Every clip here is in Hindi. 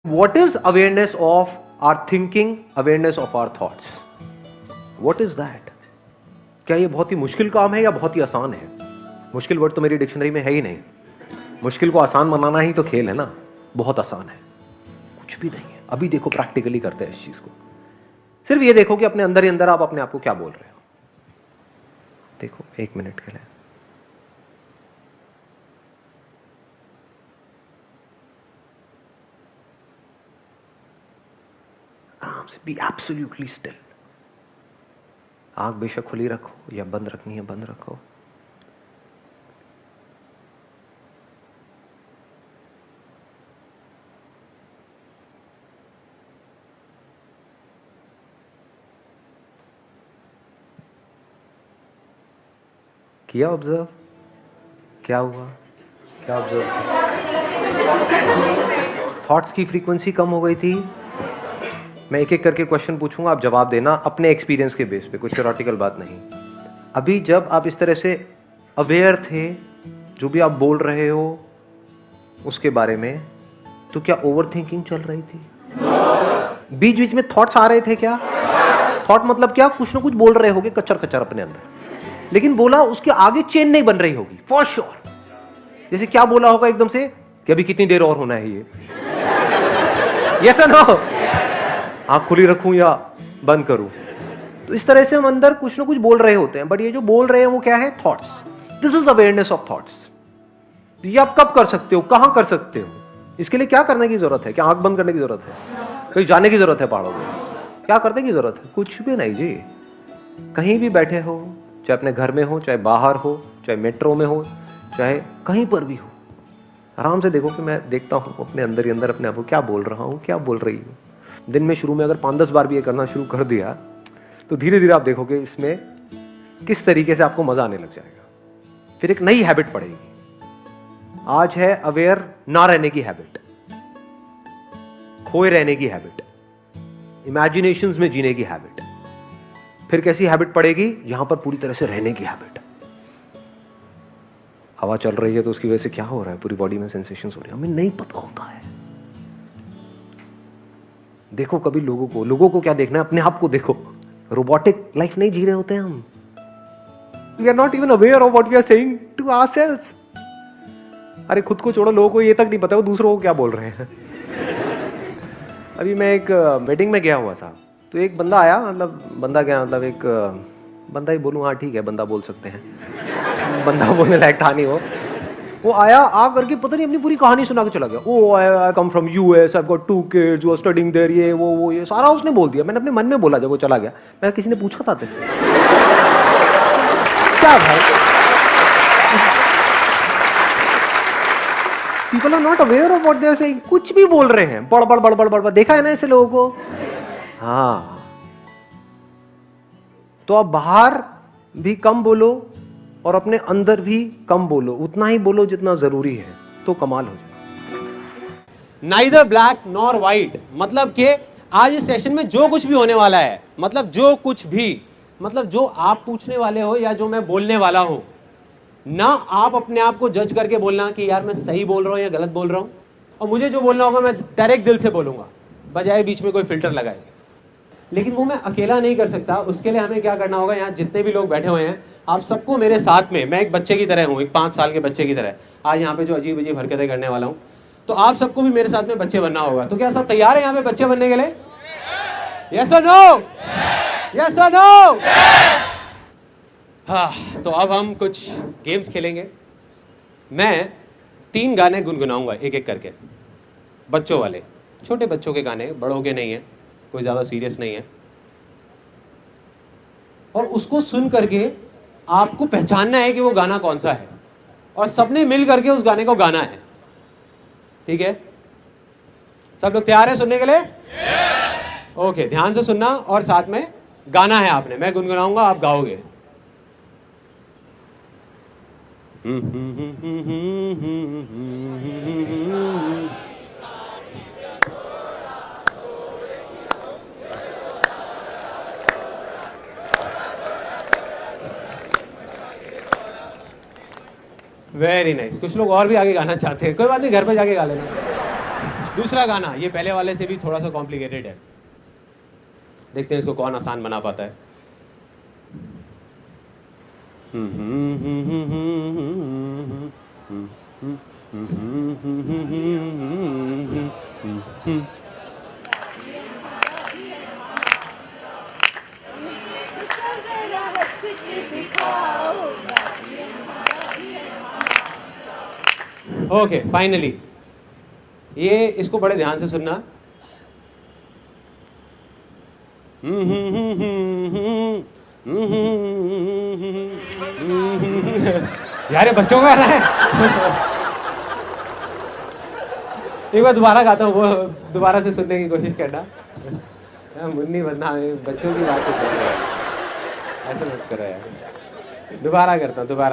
What is awareness of our thinking, awareness of our thoughts? What is that? क्या ये बहुत ही मुश्किल काम है या बहुत ही आसान है? मुश्किल वर्ड तो मेरी डिक्शनरी में है ही नहीं। मुश्किल को आसान बनाना ही तो खेल है ना। बहुत आसान है, कुछ भी नहीं है। अभी देखो, प्रैक्टिकली करते हैं इस चीज को। सिर्फ ये देखो कि अपने अंदर ही अंदर आप अपने आप को क्या बोल रहे हो। देखो 1 मिनट के लिए। आराम से बी एब्सोल्युटली स्टिल। आंख बेशक खुली रखो या बंद रखनी है बंद रखो। किया ऑब्जर्व? क्या हुआ? क्या ऑब्जर्व? थॉट्स की फ्रीक्वेंसी कम हो गई थी। मैं एक एक करके क्वेश्चन पूछूंगा, आप जवाब देना अपने एक्सपीरियंस के बेस पे, कोई थ्योरेटिकल बात नहीं। अभी जब आप इस तरह से अवेयर थे, जो भी आप बोल रहे हो उसके बारे में, तो क्या ओवर थिंकिंग चल रही थी? बीच बीच में थॉट्स आ रहे थे क्या? थॉट मतलब क्या? कुछ ना कुछ बोल रहे होगे कच्चर कच्चर अपने अंदर, लेकिन बोला उसके आगे चेन नहीं बन रही होगी फॉर श्योर। जैसे क्या बोला होगा एकदम से कि अभी कितनी देर और होना है ये, यस और नो, आंख खुली रखूं या बंद करूं। तो इस तरह से हम अंदर कुछ ना कुछ बोल रहे होते हैं, बट ये जो बोल रहे हैं वो क्या है? Thoughts. This is awareness of thoughts. ये आप कब कर सकते हो, कहां कर सकते हो? इसके लिए क्या करने की जरूरत है? क्या आंख बंद करने की जरूरत है? कहीं जाने की जरूरत है पहाड़ों में? क्या करने की जरूरत है? कुछ भी नहीं जी। कहीं भी बैठे हो, चाहे अपने घर में हो, चाहे बाहर हो, चाहे मेट्रो में हो, चाहे कहीं पर भी हो, आराम से देखो कि मैं देखता हूं अपने अंदर ही अंदर अपने आप को क्या बोल रहा हूं, क्या बोल रही हूं। दिन में शुरू में अगर 5-10 बार भी ये करना शुरू कर दिया तो धीरे धीरे आप देखोगे इसमें किस तरीके से आपको मजा आने लग जाएगा। फिर एक नई हैबिट पड़ेगी। आज है अवेयर ना रहने की हैबिट, खोए रहने की हैबिट, इमेजिनेशंस में जीने की हैबिट। फिर कैसी हैबिट पड़ेगी? यहां पर पूरी तरह से रहने की हैबिट। हवा चल रही है तो उसकी वजह से क्या हो रहा है, पूरी बॉडी में सेंसेशंस हो रही है, हमें नहीं पता होता है। देखो कभी लोगों को क्या देखना है, अपने आप को देखो। रोबोटिक लाइफ नहीं जी रहे होते हैं हम। We are not even aware of what we are saying to ourselves. अरे खुद को छोड़ो, लोगों को ये तक नहीं पता वो दूसरों को क्या बोल रहे हैं। अभी मैं एक वेडिंग में गया हुआ था, तो एक बंदा आया, मतलब बंदा क्या, मतलब एक बंदा ही बोलूं, हाँ ठीक है बंदा बोल सकते हैं, बंदा बोलने लायक था नहीं वो आया, आ करके पता नहीं अपनी पूरी कहानी सुना के चला गया। Oh I come from US, I got 2 kids who are studying there, ये वो ये सारा उसने बोल दिया। मैंने अपने मन में बोला जब वो चला गया, मैं किसी ने पूछा था तेरे से क्या भाई? People are not aware of what they are saying. कुछ भी बोल रहे हैं, बड़ बड़ बड़ बड़ बड़। देखा है ना ऐसे लोगों को? हाँ, तो आप बाहर भी कम बोलो और अपने अंदर भी कम बोलो, उतना ही बोलो जितना जरूरी है, तो कमाल हो जाए। नाइदर ब्लैक नॉर व्हाइट, मतलब कि आज इस सेशन में जो कुछ भी होने वाला है, मतलब जो कुछ भी, मतलब जो आप पूछने वाले हो या जो मैं बोलने वाला हूं ना, आप अपने आप को जज करके बोलना कि यार मैं सही बोल रहा हूं या गलत बोल रहा हूं। और मुझे जो बोलना होगा मैं डायरेक्ट दिल से बोलूंगा, बजाय बीच में कोई फिल्टर लगाए। लेकिन वो मैं अकेला नहीं कर सकता। उसके लिए हमें क्या करना होगा, यहाँ जितने भी लोग बैठे हुए हैं, आप सबको मेरे साथ में, मैं एक बच्चे की तरह हूँ, एक 5 साल के बच्चे की तरह आज यहाँ पे जो अजीब अजीब हरकतें करने वाला हूँ, तो आप सबको भी मेरे साथ में बच्चे बनना होगा। तो क्या सब तैयार है यहाँ पे बच्चे बनने के लिए? यस और नो? यस और नो? हाँ, तो अब हम कुछ गेम्स खेलेंगे। मैं 3 गाने गुनगुनाऊंगा एक एक करके, बच्चों वाले, छोटे बच्चों के गाने, बड़ों के नहीं है, कोई ज़्यादा सीरियस नहीं है। और उसको सुन करके आपको पहचानना है कि वो गाना कौन सा है, और सबने मिल करके उस गाने को गाना है। ठीक है? सब लोग तैयार हैं सुनने के लिए? ओके, ध्यान से सुनना और साथ में गाना है आपने। मैं गुनगुनाऊंगा, आप गाओगे। Very nice. कुछ लोग और भी आगे गाना चाहते हैं, कोई बात नहीं, घर पे जाके गा लेना। दूसरा गाना, ये पहले वाले से भी थोड़ा सा कॉम्प्लिकेटेड है, देखते हैं इसको कौन आसान बना पाता है। ओके, फाइनली ये इसको बड़े ध्यान से सुनना। यार ये बच्चों का गाना है। एक बार दोबारा गाता हूँ, वो दोबारा से सुनने की कोशिश करना। मुन्नी बनना, बच्चों की बात कर रहे हैं, ऐसा मत करो यार। दोबारा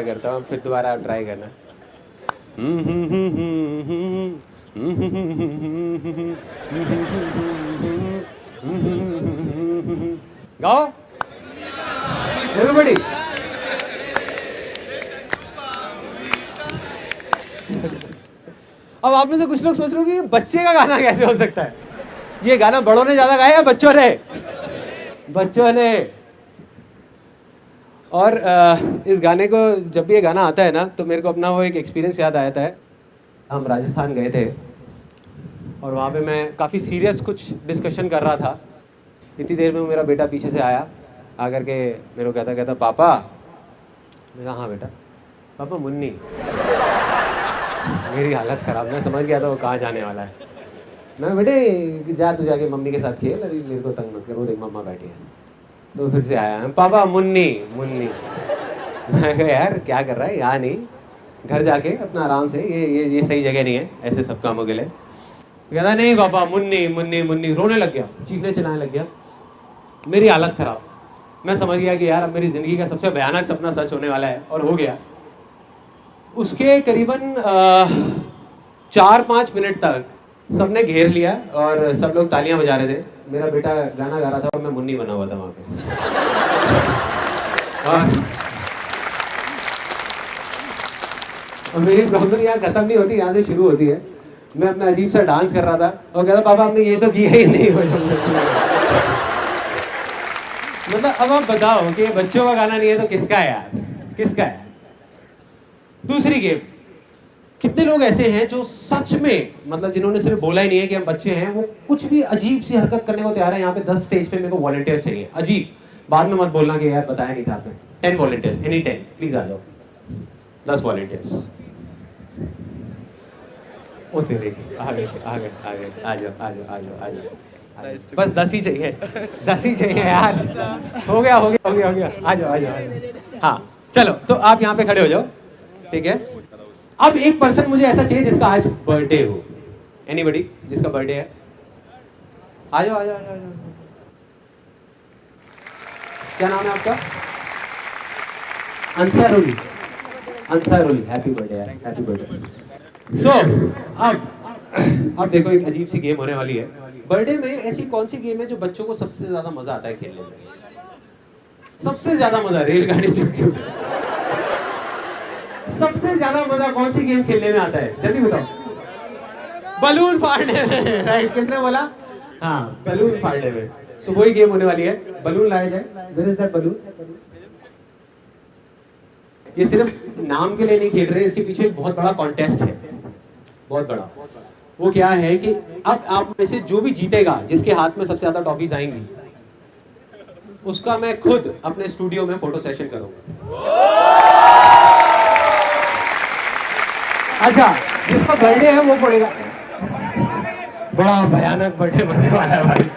करता हूँ, फिर दोबारा ट्राई करना। गाओ एवरीबॉडी। अब आप में से कुछ लोग सोच रहे हो कि बच्चे का गाना कैसे हो सकता है। ये गाना बड़ों ने ज्यादा गाया या बच्चों ने? बच्चों ने। और इस गाने को जब भी ये गाना आता है ना, तो मेरे को अपना वो एक एक्सपीरियंस याद आया था। हम राजस्थान गए थे और वहाँ पे मैं काफ़ी सीरियस कुछ डिस्कशन कर रहा था। इतनी देर में मेरा बेटा पीछे से आया, आकर के मेरे को कहता पापा। मैं कहा हाँ बेटा। पापा मुन्नी। मेरी हालत ख़राब, मैं समझ गया था वो कहाँ जाने वाला है। मैं बेटे जा तू जाके मम्मी के साथ खेल, अरे मेरे को तंग मत कर, वो देख मम्मा बैठी है। तो फिर से आया, पापा मुन्नी। मैं कहा यार क्या कर रहा है, यहाँ नहीं, घर जाके अपना आराम से, ये सही जगह नहीं है ऐसे सब कामों के लिए। कहता नहीं पापा मुन्नी। रोने लग गया, चीखने चिल्लाने लग गया। मेरी हालत ख़राब। मैं समझ गया कि यार अब मेरी ज़िंदगी का सबसे भयानक सपना सच होने वाला है, और हो गया। उसके करीबन 4-5 मिनट तक सबने घेर लिया और सब लोग तालियां बजा रहे थे। मेरा बेटा गाना गा रहा था और मैं मुन्नी बना हुआ था वहाँ पे। और मेरी प्रॉब्लम यहाँ खत्म नहीं होती, यहाँ से शुरू होती है। मैं अपना अजीब सा डांस कर रहा था और कहता पापा आपने ये तो किया ही नहीं हो। मतलब अब आप बताओ कि बच्चों का गाना नहीं है तो किसका है यार, किसका है? दूसरी गेम, कितने लोग ऐसे हैं जो सच में, मतलब जिन्होंने सिर्फ बोला ही नहीं है कि हम बच्चे हैं, वो कुछ भी अजीब सी हरकत करने को तैयार है। यहाँ पे 10 स्टेज पे मेरे को वॉलंटियर्स चाहिए, अजीब। बाद में मत बोलना कि यार बताया नहीं था आपने। 10 वॉलंटियर्स, एनी 10 प्लीज आ जाओ। 10 वॉलंटियर्स। ओ तेरे आ गए आ जाओ। बस 10 ही चाहिए, 10 ही चाहिए यार। हो गया। आ जाओ। हाँ चलो, तो आप यहाँ पे खड़े हो जाओ, ठीक है। अब एक पर्सन मुझे ऐसा चाहिए जिसका आज बर्थडे हो। एनीबडी जिसका बर्थडे है, आ जाओ। क्या नाम है आपका? अंसारुल। हैप्पी बर्थडे यार, हैप्पी बर्थडे। सो अब देखो, एक अजीब सी गेम होने वाली है। बर्थडे में ऐसी कौन सी गेम है जो बच्चों को सबसे ज्यादा मजा आता है खेलने में? सबसे ज्यादा मजा रेलगाड़ी चुक। सबसे ज्यादा मजा कौन सी गेम खेलने में आता है, जल्दी बताओ। बलून फाड़ने में, राइट। किसने बोला? हाँ, बलून फाड़ने में। तो वही गेम होने वाली है। बलून लाया जाए। Where is that balloon? ये सिर्फ नाम के लिए नहीं खेल रहे, इसके पीछे एक बहुत बड़ा कॉन्टेस्ट है, बहुत बड़ा। वो क्या है कि अब आप में से जो भी जीतेगा, जिसके हाथ में सबसे ज्यादा टॉफीज आएंगी, उसका मैं खुद अपने स्टूडियो में फोटो सेशन करूंगा। अच्छा, जिसका बर्थडे है वो पड़ेगा। बड़ा भयानक बर्थडे बनने वाला है भाई।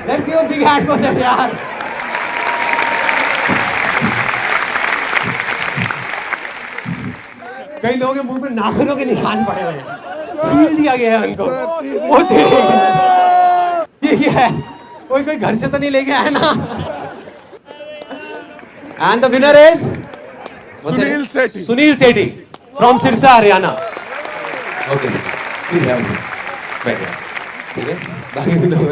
Let's give a big hand for them यार। कई लोगों के मुंह पे नाखूनों के निशान पड़े हुए हैं, छील दिया गया है उनको। ये क्या है? कोई घर से तो नहीं लेके आया ना? And the winner is Sunil Sethi from Sirsa Haryana. Okay, ठीक है, बैठ जाओ, ठीक है। बाकी लोग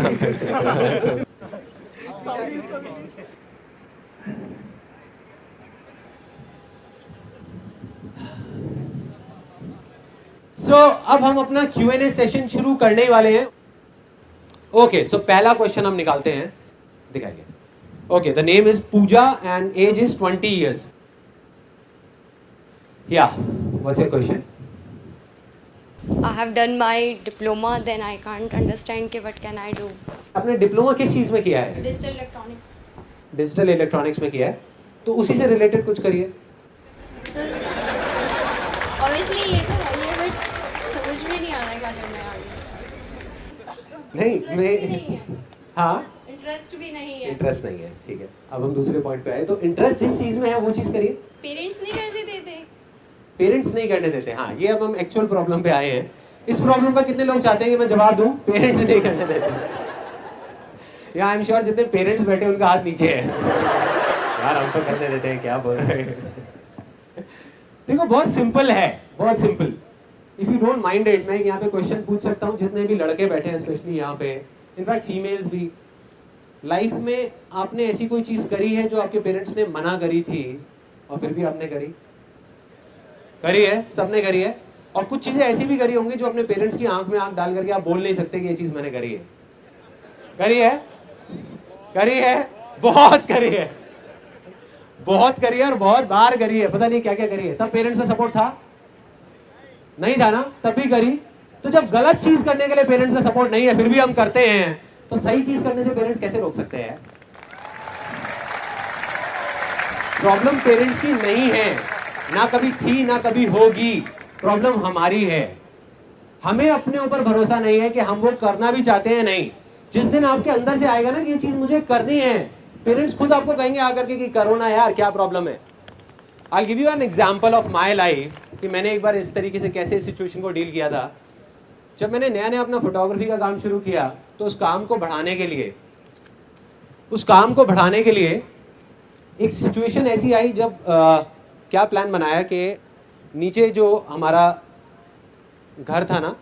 अब हम अपना Q&A सेशन शुरू करने ही वाले हैं। ओके, सो पहला क्वेश्चन हम निकालते हैं, दिखाइए। Okay, the name is Pooja and age is 20 years। या what's your question? I have done my diploma, then I can't understand कि what can I do? आपने डिप्लोमा किस चीज में किया है? Digital electronics. डिजिटल इलेक्ट्रॉनिक्स में किया है, तो उसी से रिलेटेड कुछ करिए। So, obviously ये तो है ही है, but समझ में नहीं आ रहा है क्या करना है आगे। नहीं मैं नहीं है, हाँ, इंटरेस्ट भी नहीं है। इंटरेस्ट नहीं है, ठीक है। अब हम दूसरे पॉइंट पे आए, तो इंटरेस्ट जिस चीज में है वो चीज करिए। पेरेंट्स नहीं करने देते। पेरेंट्स नहीं करने देते, हाँ, ये अब हम एक्चुअल प्रॉब्लम पे आए हैं। इस प्रॉब्लम का कितने लोग चाहते हैं कि मैं जवाब दूं? पेरेंट्स नहीं करने देते। या आई एम श्योर जितने पेरेंट्स बैठे उनका हाथ नीचे है। यार हम तो करने देते हैं, क्या बोल रहे हैं। देखो बहुत सिंपल है, बहुत simple. If you don't mind it, मैं यहाँ पे क्वेश्चन पूछ सकता हूँ जितने भी लड़के बैठे हैं, स्पेशली यहाँ पे, इनफैक्ट फीमेल्स भी। लाइफ में आपने ऐसी कोई चीज करी है जो आपके पेरेंट्स ने मना करी थी और फिर भी आपने करी? करी है, सबने करी है। और कुछ चीजें ऐसी भी करी होंगी जो अपने पेरेंट्स की आंख में आंख डाल करके आप बोल नहीं सकते कि ये चीज मैंने करी है। करी है, करी है, बहुत करी है, बहुत करी है और बहुत बार करी है। पता नहीं क्या क्या करी है। तब पेरेंट्स का सपोर्ट था? नहीं था ना, तब भी करी। तो जब गलत चीज करने के लिए पेरेंट्स का सपोर्ट नहीं है फिर भी हम करते हैं, तो सही चीज करने से पेरेंट्स कैसे रोक सकते हैं? प्रॉब्लम पेरेंट्स की नहीं है, ना कभी थी ना कभी होगी। प्रॉब्लम हमारी है। हमें अपने ऊपर भरोसा नहीं है कि हम वो करना भी चाहते हैं। नहीं, जिस दिन आपके अंदर से आएगा ना कि ये चीज मुझे करनी है, पेरेंट्स खुद आपको कहेंगे आकर के कि करो ना यार, क्या प्रॉब्लम है। I give you an example of my life कि मैंने एक बार इस तरीके से कैसे इस सिचुएशन को डील किया था। जब मैंने नया नया अपना फोटोग्राफी का काम शुरू किया, तो उस काम को बढ़ाने के लिए एक सिचुएशन ऐसी आई जब क्या प्लान बनाया कि नीचे जो हमारा घर था ना,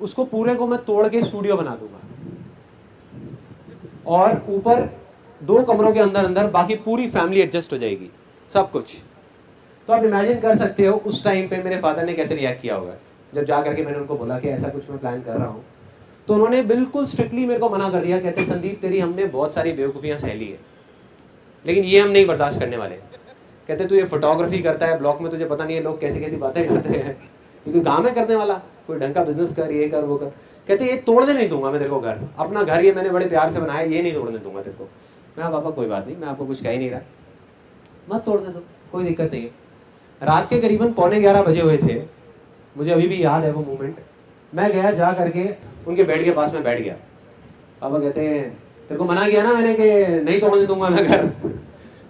उसको पूरे को मैं तोड़ के स्टूडियो बना दूंगा और ऊपर 2 कमरों के अंदर अंदर बाकी पूरी फैमिली एडजस्ट हो जाएगी, सब कुछ। तो आप इमेजिन कर सकते हो उस टाइम पे मेरे फादर ने कैसे रिएक्ट किया होगा जब जा करके मैंने उनको बोला कि ऐसा कुछ मैं प्लान कर रहा हूँ। तो उन्होंने बिल्कुल स्ट्रिक्टली मेरे को मना कर दिया। कहते संदीप, तेरी हमने बहुत सारी बेवकूफ़ियाँ सह ली है, लेकिन ये हम नहीं बर्दाश्त करने वाले। कहते तू ये फोटोग्राफी करता है ब्लॉक में, तुझे पता नहीं है लोग कैसी कैसी बातें करते हैं, क्योंकि काम है करने वाला, कोई ढंग का बिजनेस कर, ये कर वो कर। कहते ये तोड़ने नहीं दूंगा मैं तेरे को घर, अपना घर ये मैंने बड़े प्यार से बनाया, ये नहीं तोड़ने दूंगा तेरे को। मैं पापा कोई बात नहीं, मैं आपको कुछ कह ही नहीं रहा, मत तोड़ने दो, कोई दिक्कत नहीं है। रात के करीबन 11:15 बजे हुए थे, मुझे अभी भी याद है वो मोमेंट। मैं गया, जा करके उनके बेड के पास में बैठ गया। पापा कहते हैं तेरे को मना किया ना मैंने कि नहीं तोड़ने दूंगा मैं घर।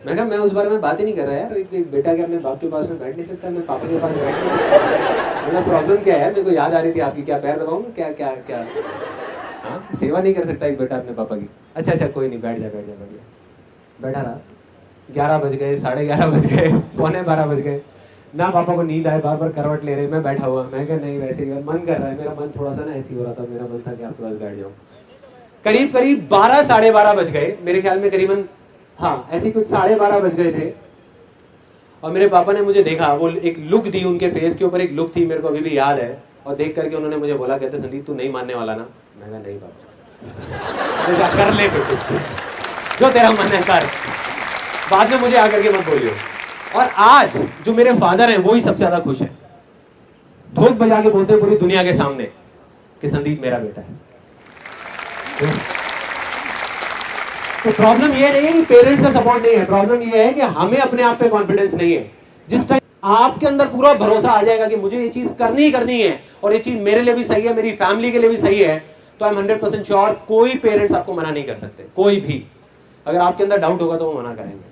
मैं कहा मैं उस बारे में बात ही नहीं कर रहा यार, एक बेटा के अपने बाप के पास में बैठ नहीं सकता, मैं पापा के पास बैठ नहीं सकता। मेरा प्रॉब्लम क्या है? मेरे को याद आ रही थी आपकी, क्या पैर दबाऊंगा, क्या क्या क्या, हाँ सेवा नहीं कर सकता एक बेटा अपने पापा की। अच्छा कोई नहीं, बैठ जा। बैठा रहा, 11 बज गए, 11:30 बज गए, 11:45 बज गए ना, पापा को नींद आए, बार बार करवट ले रहे, मैं बैठा हुआ। मैं कहा नहीं, वैसे ही मन कर रहा है, मेरा मन थोड़ा सा ना ऐसी हो रहा था, मेरा मन था कि आपके पास बैठ जाऊँ। करीब 12 साढ़े 12 बज गए मेरे ख्याल में, करीबन हाँ ऐसी कुछ 12:30 बज गए थे। और मेरे पापा ने मुझे देखा, वो एक लुक दी, उनके फेस के ऊपर एक लुक थी, मेरे को अभी भी याद है। और देख करके उन्होंने मुझे बोला, कहते संदीप तू नहीं मानने वाला ना? मैं कहा नहीं पापा। कर ले फिर जो तेरा मन है कर, बाद में मुझे आकर के मत बोलियो। और आज जो मेरे फादर हैं वो ही सबसे ज्यादा खुश है, ढोल बजा के बोलते हैं पूरी दुनिया के सामने कि संदीप मेरा बेटा है। तो प्रॉब्लम ये नहीं है कि पेरेंट्स का सपोर्ट नहीं है, प्रॉब्लम ये है कि हमें अपने आप पे कॉन्फिडेंस नहीं है। जिस टाइम आपके अंदर पूरा भरोसा आ जाएगा कि मुझे ये चीज करनी ही करनी है और ये चीज मेरे लिए भी सही है, मेरी फैमिली के लिए भी सही है, तो आई एम 100% श्योर कोई पेरेंट्स आपको मना नहीं कर सकते, कोई भी। अगर आपके अंदर डाउट होगा तो वो मना करेंगे।